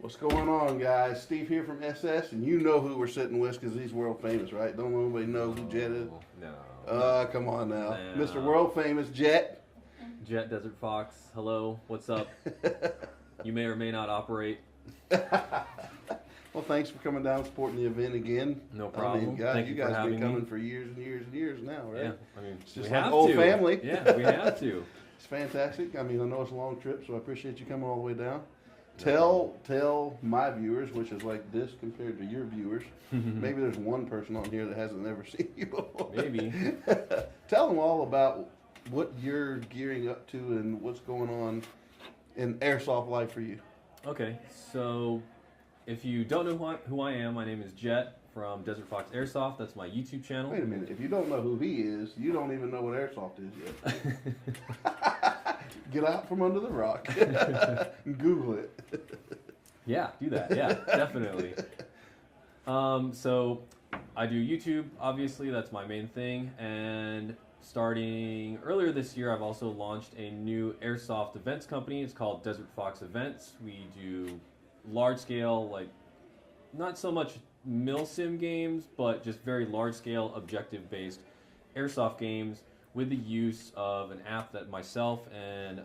What's going on, guys? Steve here from SS, and you know who we're sitting with because he's world famous, right? Don't nobody know who Jet is? No. Come on now. No. Mr. World Famous Jet. Jet Desert Fox, hello, what's up? You may or may not operate. Well, thanks for coming down and supporting the event again. No problem. I mean, guys, Thank you you for guys have been having coming me. for years and years and years now, right? Yeah, I mean, It's just we like have old to. family. Yeah, we have to. It's fantastic. I mean, I know it's a long trip, so I appreciate you coming all the way down. No Tell my viewers, which is like this compared to your viewers. Maybe there's one person on here that hasn't ever seen you before. Maybe. Tell them all about what you're gearing up to and what's going on in airsoft life for you. Okay, so if you don't know who I am, my name is Jet from Desert Fox Airsoft. That's my YouTube channel. Wait a minute. If you don't know who he is, you don't even know what airsoft is yet. Get out from under the rock and Google it. Yeah, do that. Yeah, definitely. So I do YouTube, obviously, that's my main thing. And starting earlier this year, I've also launched a new airsoft events company. It's called Desert Fox Events. We do large scale, like not so much milsim games, but just very large scale objective based airsoft games with the use of an app that myself and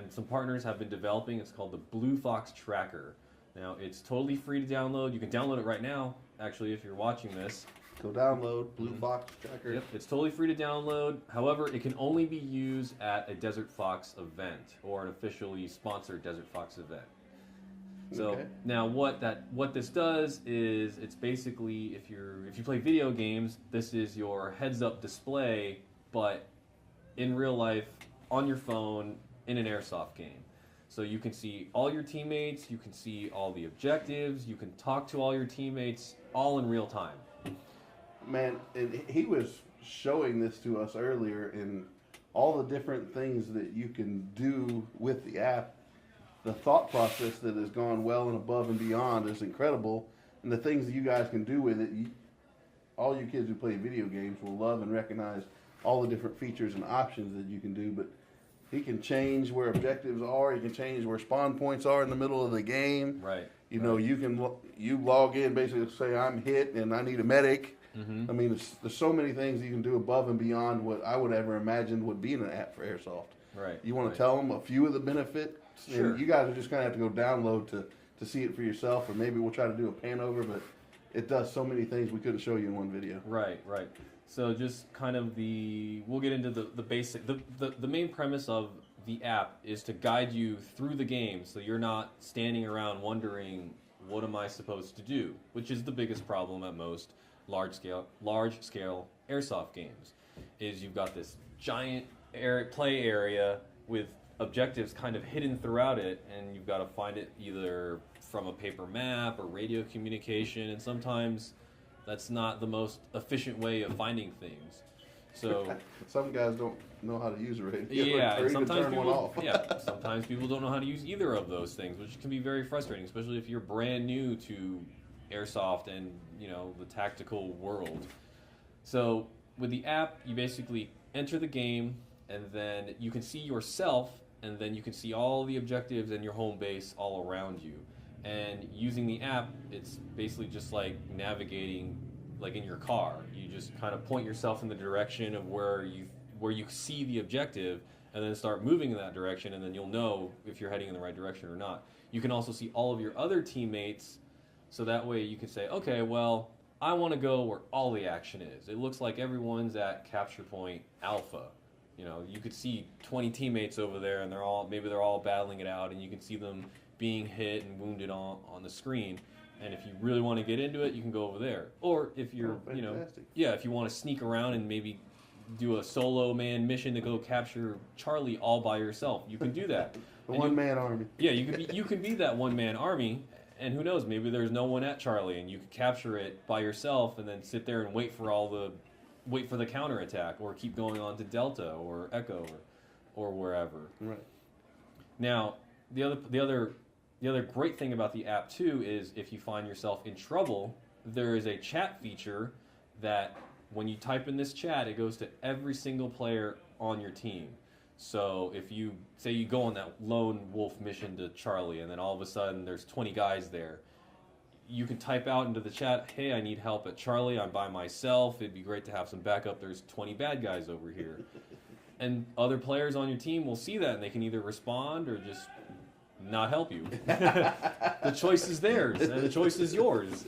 some partners have been developing. It's called the Blue Fox Tracker. Now, it's totally free to download. You can download it right now, actually, if you're watching this. Go download Blue Fox Tracker. Yep, it's totally free to download. However, it can only be used at a Desert Fox event or an officially sponsored Desert Fox event. So Okay. now what this does is it's basically if you play video games, this is your heads-up display, but in real life on your phone in an airsoft game. So you can see all your teammates, you can see all the objectives, you can talk to all your teammates all in real time. Man, and he was showing this to us earlier, and all the different things that you can do with the app. The thought process that has gone well and above and beyond is incredible, and the things that you guys can do with it, all you kids who play video games will love and recognize all the different features and options that you can do. But he can change where objectives are. He can change where spawn points are in the middle of the game. Right. You know, you log in basically say I'm hit and I need a medic. Mm-hmm. I mean, there's so many things you can do above and beyond what I would ever imagine would be in an app for airsoft. Right. You want to tell them a few of the benefits? Sure. And you guys are just going to have to go download to see it for yourself, or maybe we'll try to do a pan over, but it does so many things we couldn't show you in one video. Right. So just kind of we'll get into the basic, the main premise of the app is to guide you through the game so you're not standing around wondering, what am I supposed to do? Which is the biggest problem at most large scale airsoft games, is you've got this giant play area with objectives kind of hidden throughout it, and you've got to find it either from a paper map or radio communication, and sometimes that's not the most efficient way of finding things. So some guys don't know how to use a radio. yeah, or and even sometimes turn one people, off. sometimes people don't know how to use either of those things, which can be very frustrating, especially if you're brand new to airsoft and the tactical world. So with the app, you basically enter the game, and then you can see yourself, and then you can see all the objectives and your home base all around you. And using the app, it's basically just like navigating like in your car. You just kind of point yourself in the direction of where you see the objective, and then start moving in that direction, and then you'll know if you're heading in the right direction or not. You can also see all of your other teammates, so that way you can say, okay, well, I want to go where all the action is. It looks like everyone's at capture point alpha. You could see 20 teammates over there, and they're all battling it out, and you can see them being hit and wounded on the screen. And if you really want to get into it, you can go over there. Or if you're, if you want to sneak around and maybe do a solo man mission to go capture Charlie all by yourself, you can do that. The one-man army. Yeah, you can be that one-man army, and who knows, maybe there's no one at Charlie, and you can capture it by yourself, and then sit there and wait for the counterattack, or keep going on to Delta or Echo or wherever. Right. Now, the other great thing about the app too is if you find yourself in trouble, there is a chat feature that when you type in this chat, it goes to every single player on your team. So if you say you go on that lone wolf mission to Charlie, and then all of a sudden there's 20 guys there, you can type out into the chat, "Hey, I need help at Charlie. I'm by myself. It'd be great to have some backup. There's 20 bad guys over here." And other players on your team will see that, and they can either respond or just not help you. The choice is theirs, and the choice is yours.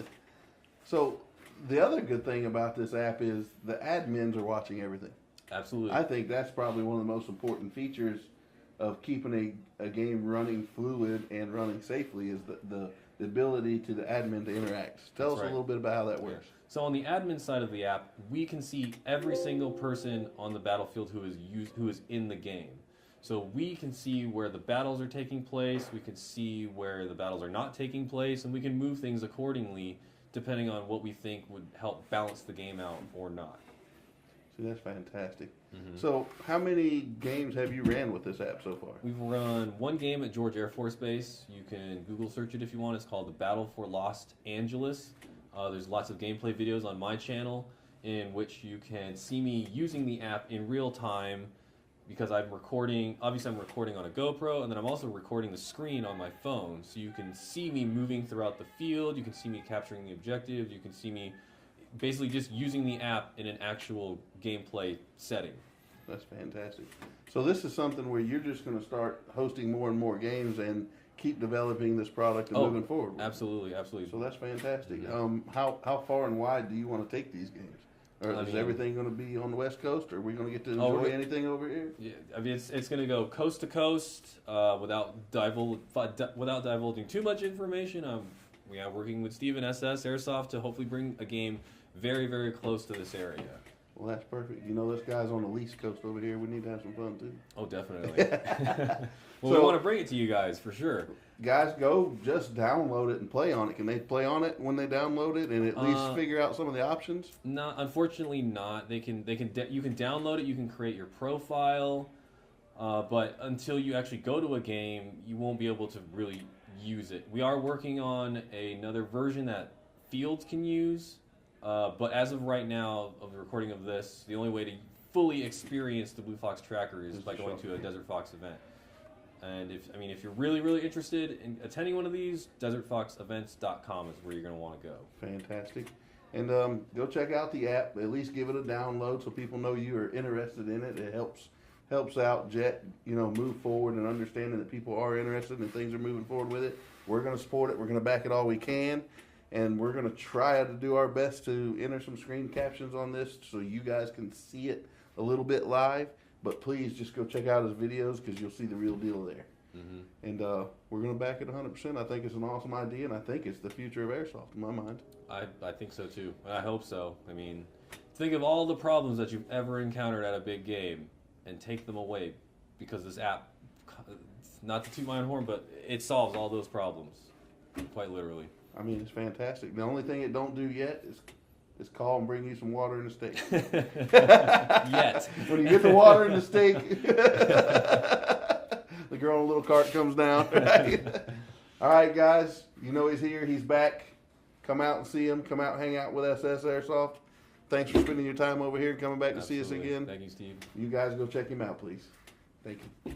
So the other good thing about this app is the admins are watching everything. Absolutely. I think that's probably one of the most important features of keeping a game running fluid and running safely is the ability to the admin to interact. Tell us a little bit about how that works. So on the admin side of the app, we can see every single person on the battlefield who is in the game. So we can see where the battles are taking place, we can see where the battles are not taking place, and we can move things accordingly depending on what we think would help balance the game out or not. See, that's fantastic. So how many games have you ran with this app so far? We've run one game at George Air Force Base. You can Google search it if you want. It's called The Battle for Los Angeles. There's lots of gameplay videos on my channel in which you can see me using the app in real time because I'm recording. Obviously, I'm recording on a GoPro, and then I'm also recording the screen on my phone. So you can see me moving throughout the field. You can see me capturing the objectives. You can see me basically just using the app in an actual gameplay setting. That's fantastic. So this is something where you're just going to start hosting more and more games and keep developing this product and moving forward. Absolutely, absolutely. So that's fantastic. How far and wide do you want to take these games? Or is everything going to be on the West Coast, or are we going to get to enjoy anything over here? Yeah, I mean it's going to go coast to coast without divulging too much information. We are working with Steve and SS Airsoft to hopefully bring a game very, very close to this area. Well, that's perfect. You know, this guy's on the East Coast over here. We need to have some fun, too. Oh, definitely. Well, we want to bring it to you guys, for sure. Guys, go just download it and play on it. Can they play on it when they download it and at least figure out some of the options? No, unfortunately not. You can download it, you can create your profile, but until you actually go to a game, you won't be able to really use it. We are working on another version that fields can use. But as of right now, of the recording of this, the only way to fully experience the Blue Fox Tracker is by going to a Desert Fox event. And if you're really, really interested in attending one of these, desertfoxevents.com is where you're going to want to go. Fantastic. And go check out the app. At least give it a download so people know you are interested in it. It helps out Jet, move forward and understanding that people are interested and things are moving forward with it. We're going to support it. We're going to back it all we can. And we're going to try to do our best to enter some screen captions on this so you guys can see it a little bit live. But please just go check out his videos because you'll see the real deal there. And we're going to back it 100%. I think it's an awesome idea, and I think it's the future of Airsoft in my mind. I think so, too. And I hope so. I mean, think of all the problems that you've ever encountered at a big game and take them away because this app, not to toot my own horn, but it solves all those problems, quite literally. I mean, it's fantastic. The only thing it don't do yet is call and bring you some water and a steak. Yet. When you get the water and the steak, the girl in a little cart comes down. Right? All right, guys. You know he's here. He's back. Come out and see him. Come out and hang out with SS Airsoft. Thanks for spending your time over here and coming back to see us again. Thank you, Steve. You guys go check him out, please. Thank you.